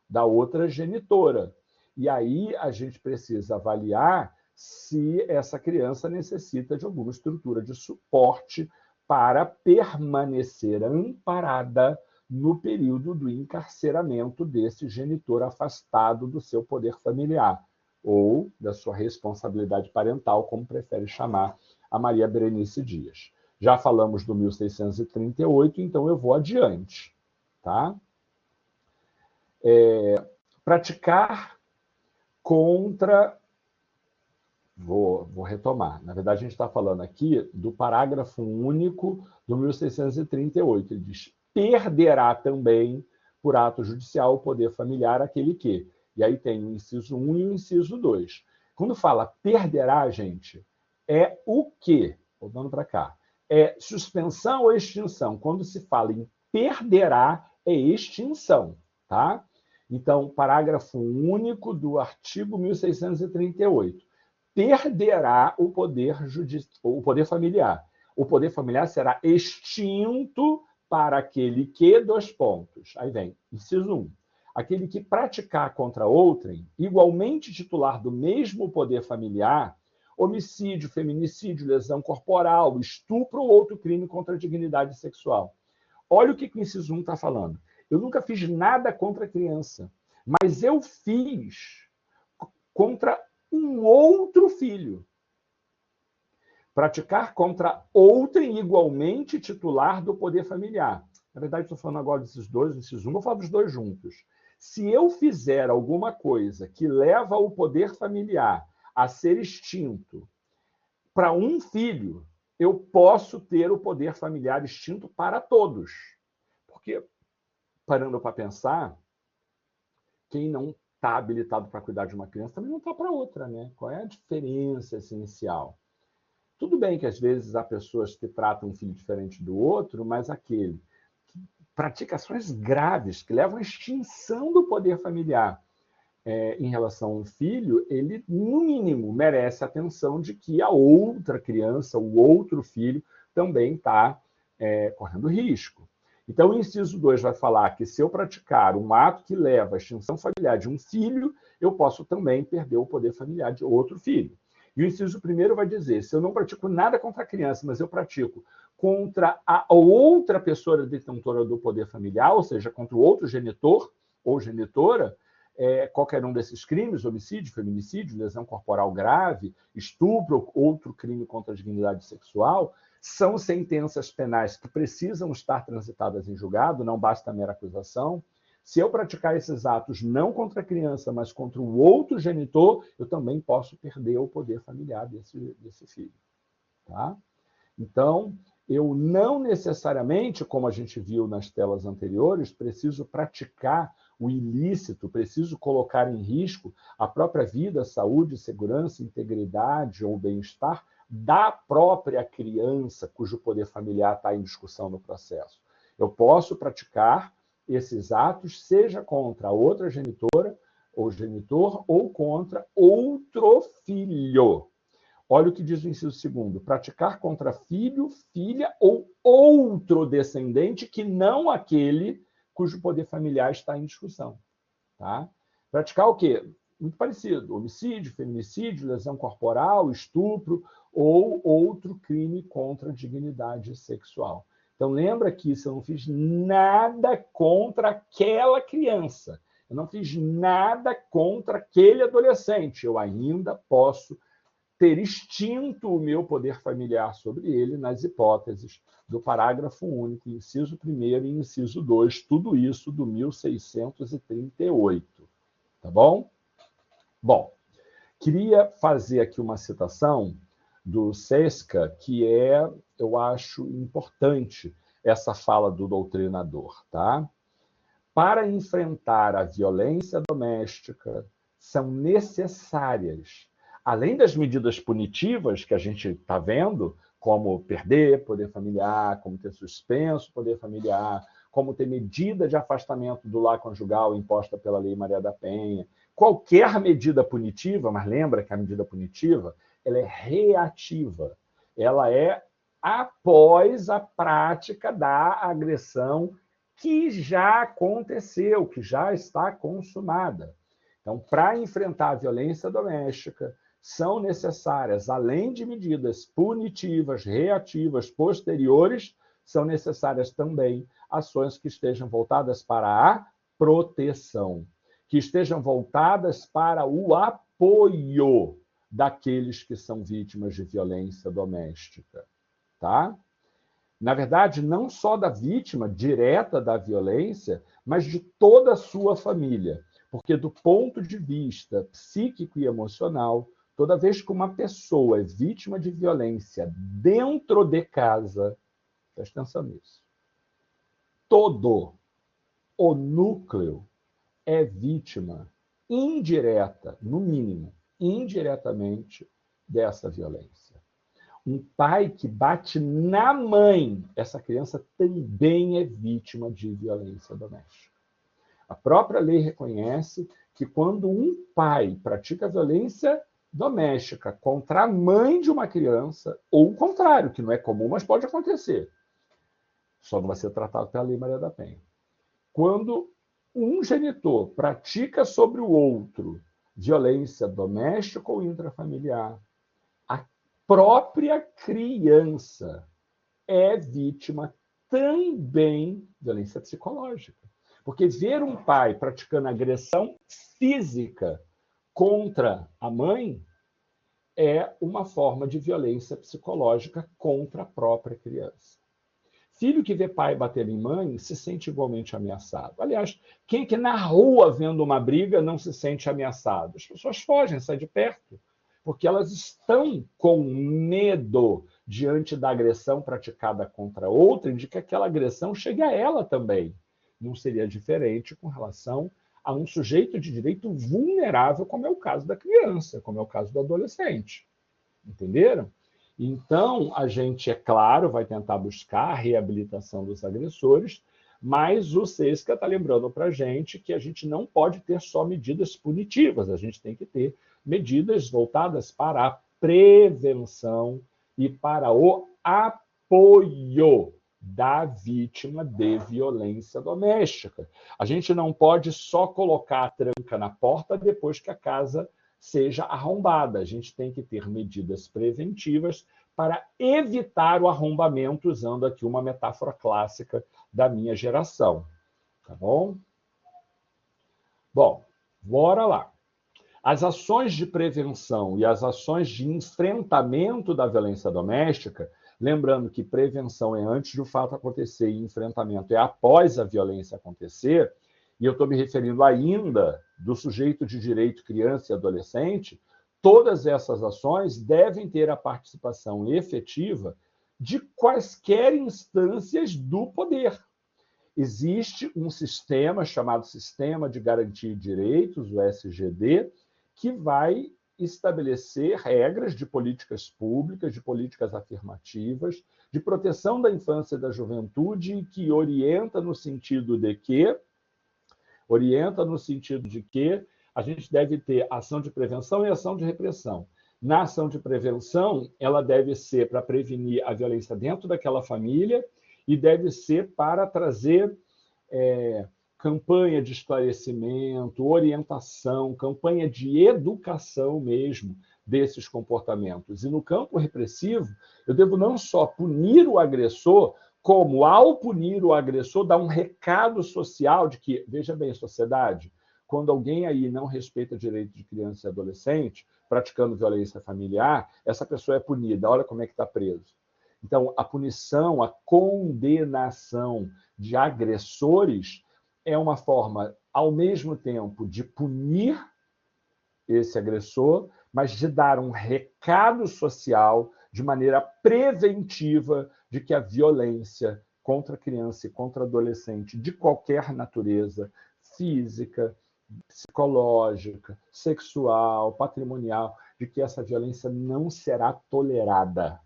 da outra genitora. E aí a gente precisa avaliar se essa criança necessita de alguma estrutura de suporte para permanecer amparada no período do encarceramento desse genitor afastado do seu poder familiar, ou da sua responsabilidade parental, como prefere chamar a Maria Berenice Dias. Já falamos do 1638, então eu vou adiante. Tá? praticar contra... Vou retomar. Na verdade, a gente está falando aqui do parágrafo único do 1638. Ele diz: perderá também, por ato judicial, o poder familiar aquele que... E aí tem o inciso 1 e o inciso 2. Quando fala perderá, gente, é o quê? Voltando para cá. É suspensão ou extinção. Quando se fala em perderá, é extinção, tá? Então, parágrafo único do artigo 1638. Perderá o poder familiar. O poder familiar será extinto para aquele que... dois pontos. Aí vem, inciso 1. Aquele que praticar contra outrem, igualmente titular do mesmo poder familiar, homicídio, feminicídio, lesão corporal, estupro ou outro crime contra a dignidade sexual. Olha o que o inciso 1 está falando. Eu nunca fiz nada contra a criança, mas eu fiz contra um outro filho. Praticar contra outrem igualmente titular do poder familiar. Na verdade, estou falando agora desses dois, inciso 1, vou falar dos dois juntos. Se eu fizer alguma coisa que leva o poder familiar a ser extinto para um filho, eu posso ter o poder familiar extinto para todos. Porque, parando para pensar, quem não está habilitado para cuidar de uma criança também não está para outra, né? Qual é a diferença essencial? Tudo bem que, às vezes, há pessoas que tratam um filho diferente do outro, mas aquele que pratica ações graves, que levam à extinção do poder familiar em relação a um filho, ele, no mínimo, merece a atenção de que a outra criança, o outro filho, também está correndo risco. Então, o inciso 2 vai falar que, se eu praticar um ato que leva à extinção familiar de um filho, eu posso também perder o poder familiar de outro filho. E o inciso 1 vai dizer: se eu não pratico nada contra a criança, mas eu pratico contra a outra pessoa detentora do poder familiar, ou seja, contra o outro genitor ou genitora, qualquer um desses crimes, homicídio, feminicídio, lesão corporal grave, estupro, outro crime contra a dignidade sexual, são sentenças penais que precisam estar transitadas em julgado, não basta a mera acusação. Se eu praticar esses atos não contra a criança, mas contra o outro genitor, eu também posso perder o poder familiar desse filho. Tá? Então, eu não necessariamente, como a gente viu nas telas anteriores, preciso praticar o ilícito, preciso colocar em risco a própria vida, saúde, segurança, integridade ou bem-estar da própria criança, cujo poder familiar está em discussão no processo. Eu posso praticar esses atos, seja contra a outra genitora ou genitor, ou contra outro filho. Olha o que diz o inciso 2. Praticar contra filho, filha ou outro descendente que não aquele cujo poder familiar está em discussão. Tá? Praticar o quê? Muito parecido. Homicídio, feminicídio, lesão corporal, estupro ou outro crime contra a dignidade sexual. Então, lembra que se eu não fiz nada contra aquela criança, eu não fiz nada contra aquele adolescente, eu ainda posso ter extinto o meu poder familiar sobre ele nas hipóteses do parágrafo único, inciso 1º e inciso 2, tudo isso do 1638. Tá bom? Bom, queria fazer aqui uma citação do Sesca, que eu acho importante essa fala do doutrinador, tá? Para enfrentar a violência doméstica, são necessárias, além das medidas punitivas que a gente está vendo, como perder poder familiar, como ter suspenso poder familiar, como ter medida de afastamento do lar conjugal imposta pela Lei Maria da Penha, qualquer medida punitiva, mas lembra que a medida punitiva ela é reativa, ela é após a prática da agressão que já aconteceu, que já está consumada. Então, para enfrentar a violência doméstica, são necessárias, além de medidas punitivas, reativas, posteriores, são necessárias também ações que estejam voltadas para a proteção, que estejam voltadas para o apoio daqueles que são vítimas de violência doméstica. Tá? Na verdade, não só da vítima direta da violência, mas de toda a sua família. Porque, do ponto de vista psíquico e emocional, toda vez que uma pessoa é vítima de violência dentro de casa, presta atenção nisso, todo o núcleo é vítima indireta, no mínimo, indiretamente, dessa violência. Um pai que bate na mãe, essa criança também é vítima de violência doméstica. A própria lei reconhece que quando um pai pratica violência doméstica contra a mãe de uma criança, ou o contrário, que não é comum, mas pode acontecer, só não vai ser tratado pela Lei Maria da Penha. Quando um genitor pratica sobre o outro violência doméstica ou intrafamiliar, a própria criança é vítima também de violência psicológica. Porque ver um pai praticando agressão física contra a mãe é uma forma de violência psicológica contra a própria criança. Filho que vê pai bater em mãe se sente igualmente ameaçado. Aliás, quem que na rua vendo uma briga não se sente ameaçado? As pessoas fogem, saem de perto, porque elas estão com medo diante da agressão praticada contra outra, de que aquela agressão chegue a ela também. Não seria diferente com relação a um sujeito de direito vulnerável, como é o caso da criança, como é o caso do adolescente. Entenderam? Então, a gente, é claro, vai tentar buscar a reabilitação dos agressores, mas o SESCA está lembrando para a gente que a gente não pode ter só medidas punitivas, a gente tem que ter medidas voltadas para a prevenção e para o apoio da vítima de violência doméstica. A gente não pode só colocar a tranca na porta depois que a casa seja arrombada. A gente tem que ter medidas preventivas para evitar o arrombamento, usando aqui uma metáfora clássica da minha geração. Tá bom? Bom, bora lá. As ações de prevenção e as ações de enfrentamento da violência doméstica, lembrando que prevenção é antes do fato acontecer e enfrentamento é após a violência acontecer, e eu estou me referindo ainda do sujeito de direito criança e adolescente, todas essas ações devem ter a participação efetiva de quaisquer instâncias do poder. Existe um sistema chamado Sistema de Garantia de Direitos, o SGD, que vai estabelecer regras de políticas públicas, de políticas afirmativas, de proteção da infância e da juventude, que orienta no sentido de que a gente deve ter ação de prevenção e ação de repressão. Na ação de prevenção, ela deve ser para prevenir a violência dentro daquela família e deve ser para trazer campanha de esclarecimento, orientação, campanha de educação mesmo desses comportamentos. E no campo repressivo, eu devo não só punir o agressor, como, ao punir o agressor, dar um recado social de que, veja bem, sociedade, quando alguém aí não respeita o direito de criança e adolescente, praticando violência familiar, essa pessoa é punida. Olha como é que está preso. Então, a punição, a condenação de agressores é uma forma, ao mesmo tempo, de punir esse agressor, mas de dar um recado social de maneira preventiva de que a violência contra a criança e contra adolescente, de qualquer natureza, física, psicológica, sexual, patrimonial, de que essa violência não será tolerada.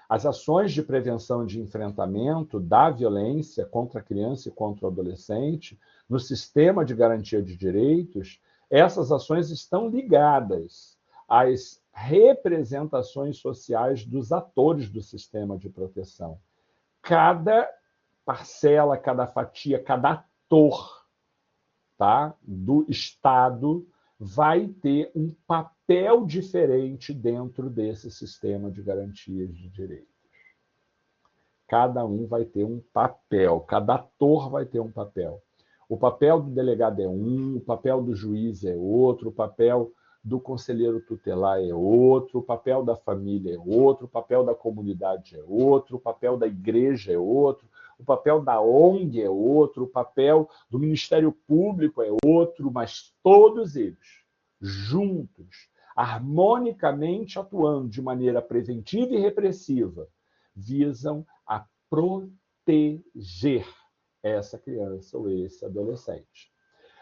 As ações de prevenção e de enfrentamento da violência contra a criança e contra o adolescente, no sistema de garantia de direitos, essas ações estão ligadas às representações sociais dos atores do sistema de proteção. Cada parcela, cada fatia, cada ator, tá, do Estado vai ter um papel diferente dentro desse sistema de garantias de direitos. Cada um vai ter um papel, cada ator vai ter um papel. O papel do delegado é um, o papel do juiz é outro, o papel do conselheiro tutelar é outro, o papel da família é outro, o papel da comunidade é outro, o papel da igreja é outro, o papel da ONG é outro, o papel do Ministério Público é outro, mas todos eles, juntos, harmonicamente atuando de maneira preventiva e repressiva, visam a proteger essa criança ou esse adolescente.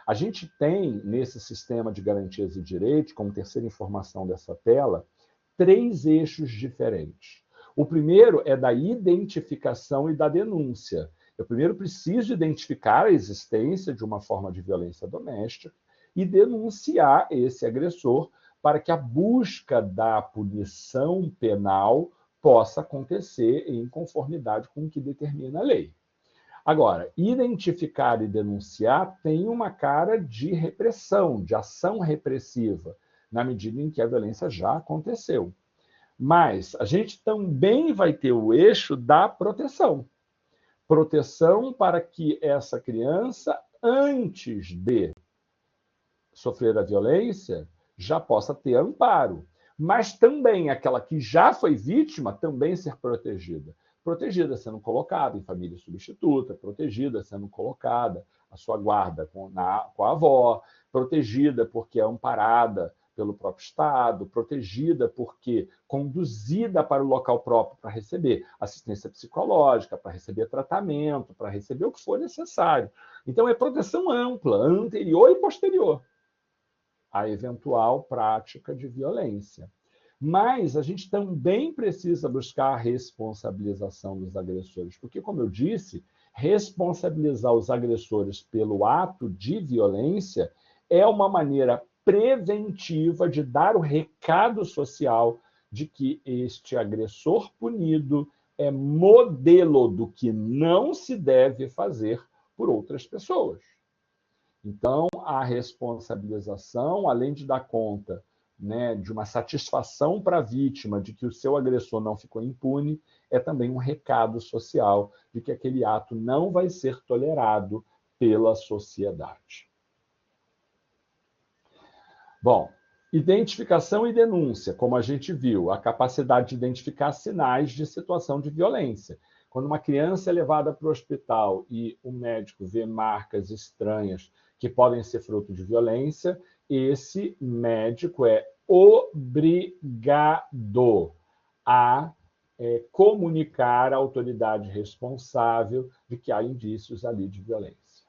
A gente tem, nesse sistema de garantias e direitos, como terceira informação dessa tela, 3 eixos diferentes. O primeiro é da identificação e da denúncia. Eu primeiro preciso identificar a existência de uma forma de violência doméstica e denunciar esse agressor para que a busca da punição penal possa acontecer em conformidade com o que determina a lei. Agora, identificar e denunciar tem uma cara de repressão, de ação repressiva, na medida em que a violência já aconteceu. Mas a gente também vai ter o eixo da proteção. Proteção para que essa criança, antes de sofrer a violência, já possa ter amparo. Mas também aquela que já foi vítima também ser protegida. Protegida sendo colocada em família substituta, protegida sendo colocada a sua guarda com a avó, protegida porque é amparada pelo próprio Estado, protegida porque conduzida para o local próprio para receber assistência psicológica, para receber tratamento, para receber o que for necessário. Então, é proteção ampla, anterior e posterior à eventual prática de violência. Mas a gente também precisa buscar a responsabilização dos agressores, porque, como eu disse, responsabilizar os agressores pelo ato de violência é uma maneira preventiva de dar o recado social de que este agressor punido é modelo do que não se deve fazer por outras pessoas. Então, a responsabilização, além de dar conta, né, de uma satisfação para a vítima de que o seu agressor não ficou impune, é também um recado social de que aquele ato não vai ser tolerado pela sociedade. Bom, identificação e denúncia, como a gente viu, a capacidade de identificar sinais de situação de violência. Quando uma criança é levada para o hospital e o médico vê marcas estranhas que podem ser fruto de violência, esse médico é obrigado a comunicar à autoridade responsável de que há indícios ali de violência.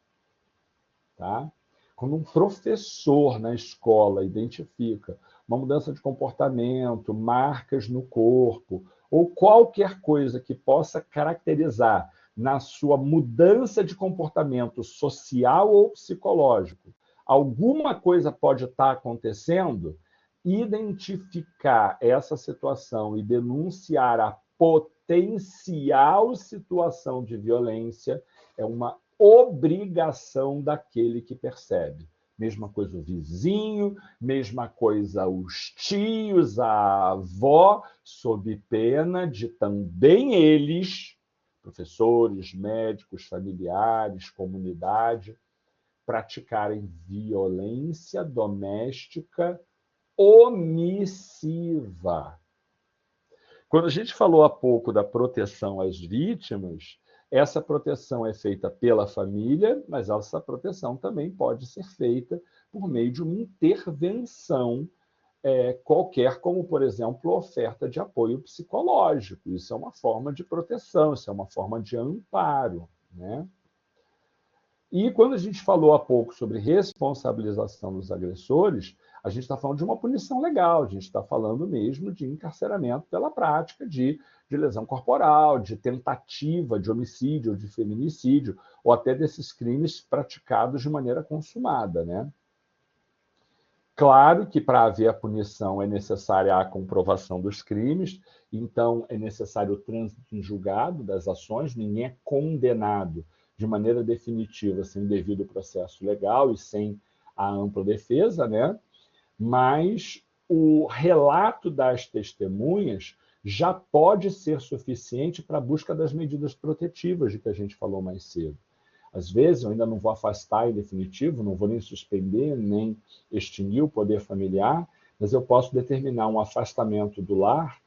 Tá? Quando um professor na escola identifica uma mudança de comportamento, marcas no corpo, ou qualquer coisa que possa caracterizar na sua mudança de comportamento social ou psicológico, alguma coisa pode estar acontecendo, identificar essa situação e denunciar a potencial situação de violência é uma obrigação daquele que percebe. Mesma coisa o vizinho, mesma coisa os tios, a avó, sob pena de também eles, professores, médicos, familiares, comunidade, praticarem violência doméstica omissiva. Quando a gente falou há pouco da proteção às vítimas, essa proteção é feita pela família, mas essa proteção também pode ser feita por meio de uma intervenção qualquer, como, por exemplo, oferta de apoio psicológico. Isso é uma forma de proteção, isso é uma forma de amparo, né? E quando a gente falou há pouco sobre responsabilização dos agressores, a gente está falando de uma punição legal, a gente está falando mesmo de encarceramento pela prática de lesão corporal, de tentativa de homicídio, de feminicídio, ou até desses crimes praticados de maneira consumada, né? Claro que para haver a punição é necessária a comprovação dos crimes, então é necessário o trânsito em julgado das ações, ninguém é condenado de maneira definitiva sem o devido processo legal e sem a ampla defesa, né? Mas o relato das testemunhas já pode ser suficiente para a busca das medidas protetivas de que a gente falou mais cedo. Às vezes, eu ainda não vou afastar em definitivo, não vou nem suspender, nem extinguir o poder familiar, mas eu posso determinar um afastamento do lar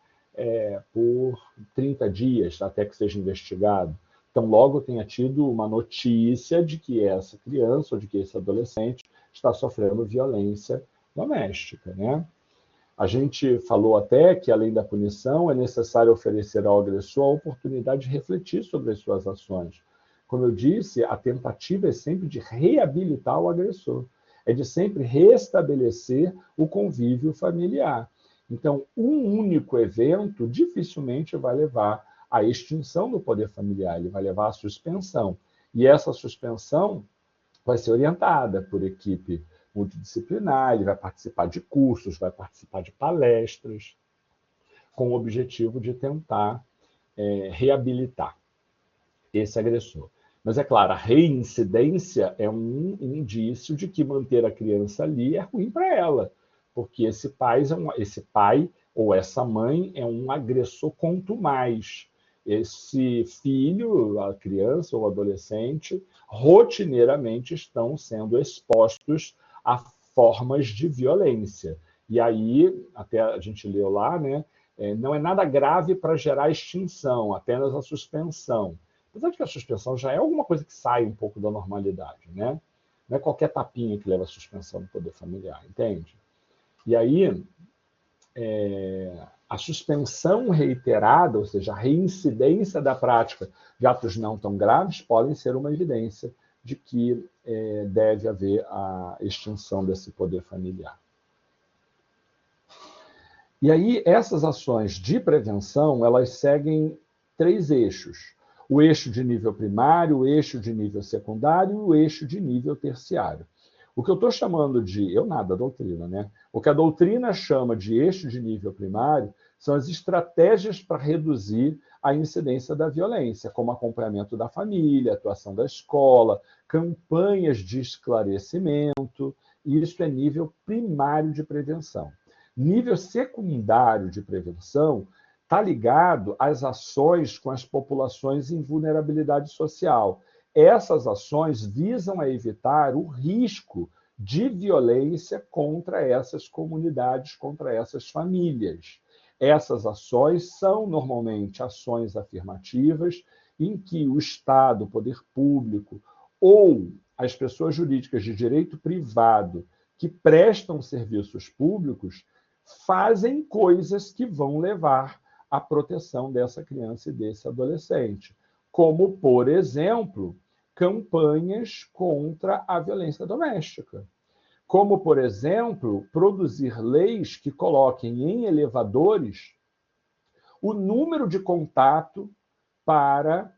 por 30 dias, até que seja investigado. Então, logo tenha tido uma notícia de que essa criança ou de que esse adolescente está sofrendo violência doméstica, né? A gente falou até que, além da punição, é necessário oferecer ao agressor a oportunidade de refletir sobre as suas ações. Como eu disse, a tentativa é sempre de reabilitar o agressor, é de sempre restabelecer o convívio familiar. Então, um único evento dificilmente vai levar à extinção do poder familiar, ele vai levar à suspensão. E essa suspensão vai ser orientada por equipe multidisciplinar, ele vai participar de cursos, vai participar de palestras, com o objetivo de tentar reabilitar esse agressor. Mas é claro, a reincidência é um indício de que manter a criança ali é ruim para ela, porque esse pai ou essa mãe é um agressor contumaz. Esse filho, a criança ou adolescente, rotineiramente estão sendo expostos a formas de violência. E aí, até a gente leu lá, né, não é nada grave para gerar extinção, apenas a suspensão. Apesar de que a suspensão já é alguma coisa que sai um pouco da normalidade, né? Não é qualquer tapinha que leva à suspensão do poder familiar, entende? E aí, a suspensão reiterada, ou seja, a reincidência da prática de atos não tão graves, podem ser uma evidência de que deve haver a extinção desse poder familiar. E aí, essas ações de prevenção, elas seguem 3 eixos. O eixo de nível primário, o eixo de nível secundário e o eixo de nível terciário. O que eu estou chamando de... Eu nada, a doutrina, né? O que a doutrina chama de eixo de nível primário são as estratégias para reduzir a incidência da violência, como acompanhamento da família, atuação da escola, campanhas de esclarecimento, e isso é nível primário de prevenção. Nível secundário de prevenção está ligado às ações com as populações em vulnerabilidade social. Essas ações visam a evitar o risco de violência contra essas comunidades, contra essas famílias. Essas ações são, normalmente, ações afirmativas, em que o Estado, o poder público ou as pessoas jurídicas de direito privado que prestam serviços públicos fazem coisas que vão levar à proteção dessa criança e desse adolescente, como, por exemplo, campanhas contra a violência doméstica. Como, por exemplo, produzir leis que coloquem em elevadores o número de contato para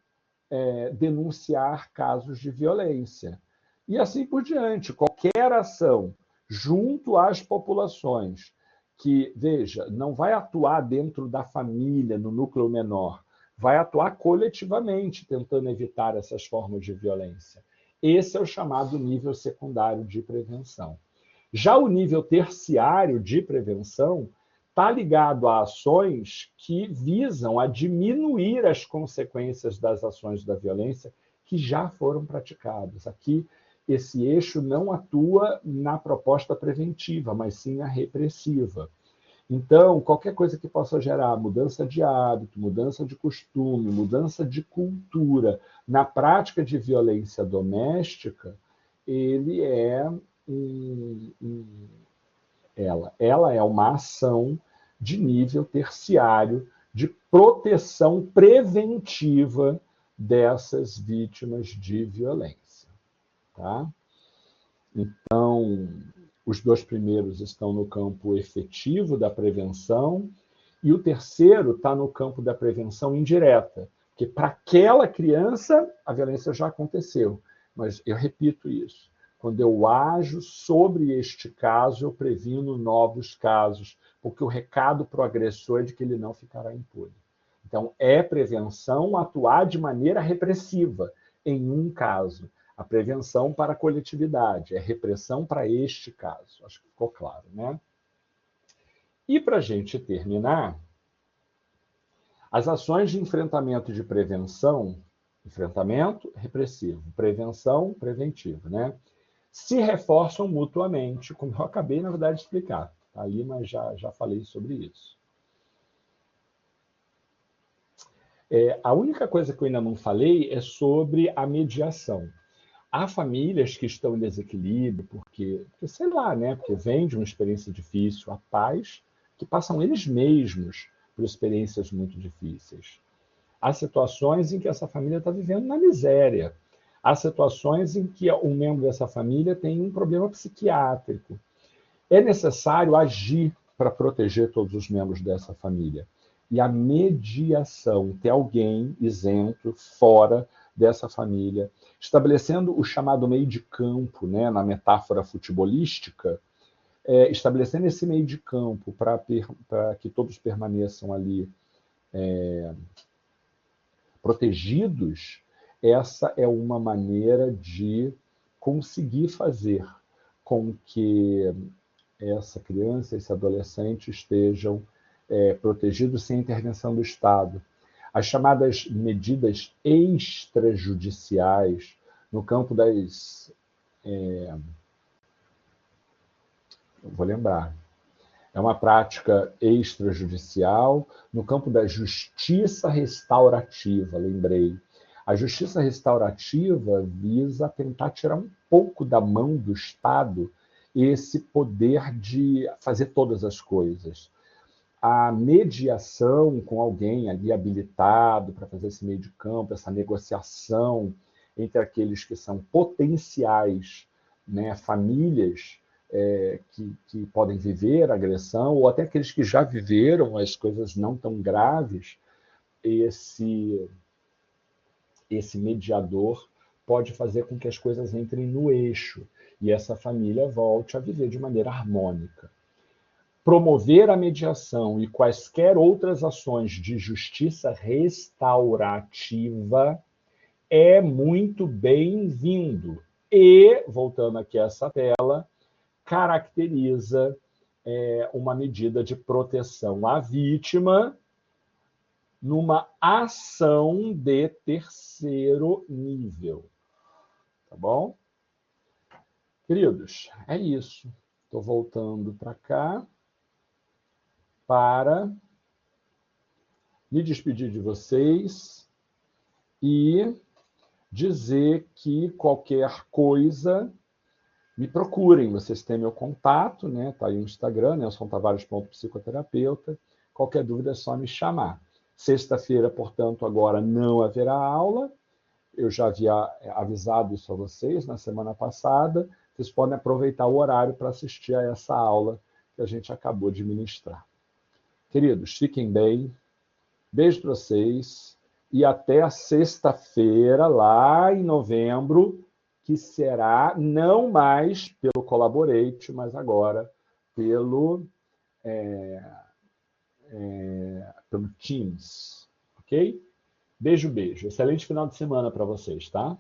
denunciar casos de violência. E assim por diante. Qualquer ação junto às populações que, veja, não vai atuar dentro da família, no núcleo menor, vai atuar coletivamente, tentando evitar essas formas de violência. Esse é o chamado nível secundário de prevenção. Já o nível terciário de prevenção está ligado a ações que visam a diminuir as consequências das ações da violência que já foram praticadas. Aqui, esse eixo não atua na proposta preventiva, mas sim na repressiva. Então, qualquer coisa que possa gerar mudança de hábito, mudança de costume, mudança de cultura na prática de violência doméstica, ele ela é uma ação de nível terciário de proteção preventiva dessas vítimas de violência. Tá? Então, os 2 primeiros estão no campo efetivo da prevenção e o terceiro está no campo da prevenção indireta, porque para aquela criança a violência já aconteceu. Mas eu repito isso. Quando eu ajo sobre este caso, eu previno novos casos, porque o recado para o agressor é de que ele não ficará impune. Então, é prevenção atuar de maneira repressiva em um caso. A prevenção para a coletividade, é repressão para este caso. Acho que ficou claro, né? E para a gente terminar, as ações de enfrentamento e de prevenção, enfrentamento repressivo, prevenção preventiva, né? Se reforçam mutuamente, como eu acabei, na verdade, de explicar. está ali, mas já falei sobre isso. A única coisa que eu ainda não falei é sobre a mediação. Há famílias que estão em desequilíbrio porque sei lá, né? Porque vem de uma experiência difícil, há pais que passam eles mesmos por experiências muito difíceis. Há situações em que essa família está vivendo na miséria. Há situações em que um membro dessa família tem um problema psiquiátrico. É necessário agir para proteger todos os membros dessa família. E a mediação, ter alguém isento, fora dessa família, estabelecendo o chamado meio de campo, né, na metáfora futebolística, estabelecendo esse meio de campo para que todos permaneçam ali protegidos, essa é uma maneira de conseguir fazer com que essa criança, esse adolescente estejam protegidos sem intervenção do Estado. As chamadas medidas extrajudiciais no campo das... vou lembrar. É uma prática extrajudicial no campo da justiça restaurativa, lembrei. A justiça restaurativa visa tentar tirar um pouco da mão do Estado esse poder de fazer todas as coisas. A mediação com alguém ali habilitado para fazer esse meio de campo, essa negociação entre aqueles que são potenciais, né, famílias que podem viver agressão, ou até aqueles que já viveram as coisas não tão graves, esse mediador pode fazer com que as coisas entrem no eixo e essa família volte a viver de maneira harmônica. Promover a mediação e quaisquer outras ações de justiça restaurativa é muito bem-vindo. E, voltando aqui a essa tela, caracteriza uma medida de proteção à vítima numa ação de terceiro nível. Tá bom? Queridos, é isso. Estou voltando para cá para me despedir de vocês e dizer que qualquer coisa, me procurem. Vocês têm meu contato, né? Tá aí o Instagram, nelsontavarez.psicoterapeuta. Qualquer dúvida é só me chamar. Sexta-feira, portanto, agora não haverá aula. Eu já havia avisado isso a vocês na semana passada. Vocês podem aproveitar o horário para assistir a essa aula que a gente acabou de ministrar. Queridos, fiquem bem. Beijo para vocês. E até a sexta-feira, lá em novembro, que será não mais pelo Collaborate, mas agora pelo Teams. Ok? Beijo, beijo. Excelente final de semana para vocês, tá?